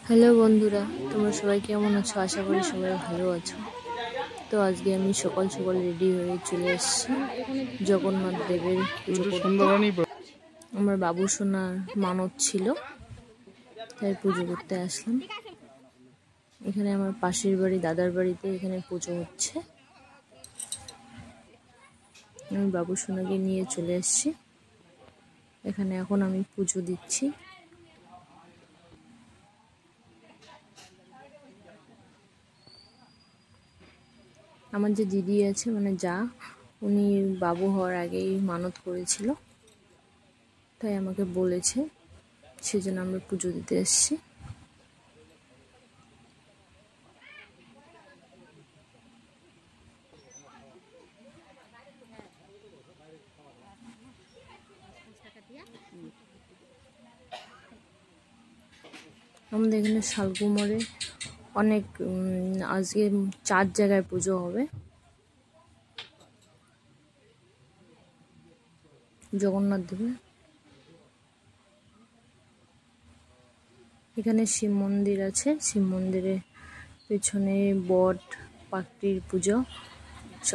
Hello বন্ধুরা, তোমরা সবাই কেমন আছো? আশা করি সবাই ভালো আছো। তো আজকে আমি সকাল সকাল রেডি হয়ে চলে এসেছি জগন্নাথ দেবের পুজো করতে। আমার বাবু সোনার মানত ছিল, তাই পুজো করতে আসলাম। এখানে আমার পাশের বাড়ি দাদার বাড়িতে এখানে পুজো হচ্ছে। আমি বাবু সোনাকে নিয়ে চলে এসেছি এখানে। এখন আমি পুজো দিচ্ছি। আমার যে দিদি আছে, মানে যা, উনি বাবু হওয়ার আগেই মানত করেছিল, তাই আমাকে বলেছে, সেজন্য আমরা পুজো দিতে এসেছি। আমাদের এখানে শালকুমারে অনেক আজকে 4 জায়গায় পুজো হবে। জগন্নাথ দেবের এখানে শিব মন্দির আছে। শিব মন্দিরের পেছনে বট পাখির পুজো,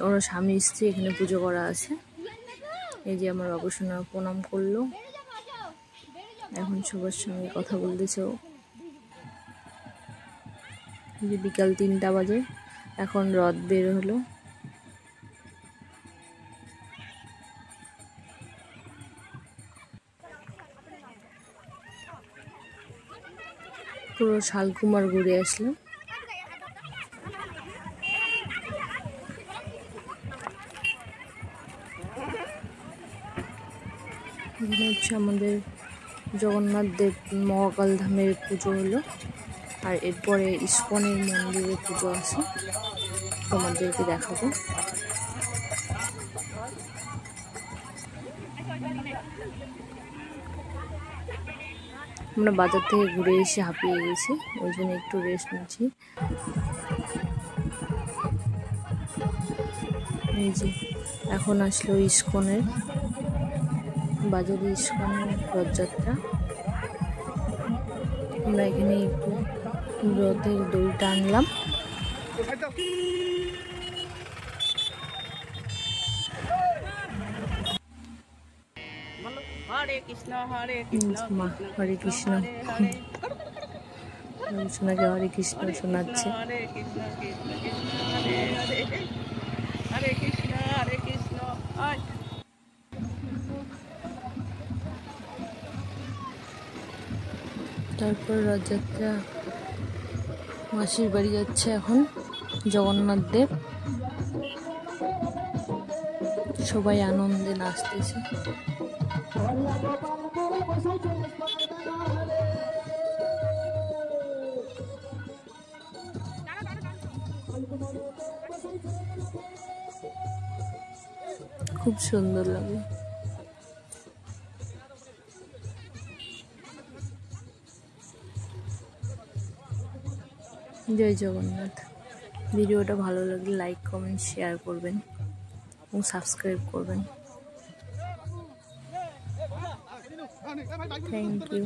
ওরা স্বামী স্ত্রী এখানে পুজো করা আছে। এই যে আমার বাবু সোনা প্রণাম করলো, এখন সবার সঙ্গে কথা বলতেছে। যে বিকাল 3টা বাজে, এখন রথ বের হলো। পুরো শালকুমার ঘুরে আসলাম। এখানে হচ্ছে আমাদের জগন্নাথ দেব মহাকাল ধামের পুজো হলো, আর এরপরে ইস্কনের মন্দিরে পুজো আছে, তোমাদেরকে দেখাবো। আমরা বাজার থেকে ঘুরে এসে হাঁপিয়ে গেছি, ওই জন্য একটু রেস্ট নিচ্ছি। এই যে এখন আসলো ইস্কনের বাজারে, ইস্কনের রথযাত্রা। আমরা এখানে একটু রথের দড়ি টানলাম। হরে কৃষ্ণ হরে কৃষ্ণ হরে কৃষ্ণ। সোনাকে হরে কৃষ্ণ শোনাচ্ছে। হরে কৃষ্ণ কৃষ্ণ কৃষ্ণ হরে হরে, হরে কৃষ্ণ হরে কৃষ্ণ। তারপর রথযাত্রা মাসির বাড়ি যাচ্ছে এখন জগন্নাথ দেব। সবাই আনন্দে নাচতেছে। খুব সুন্দর লাগে। জয় জগন্নাথ। ভিডিওটা ভালো লাগলে লাইক কমেন্ট শেয়ার করবেন এবং সাবস্ক্রাইব করবেন। Thank you.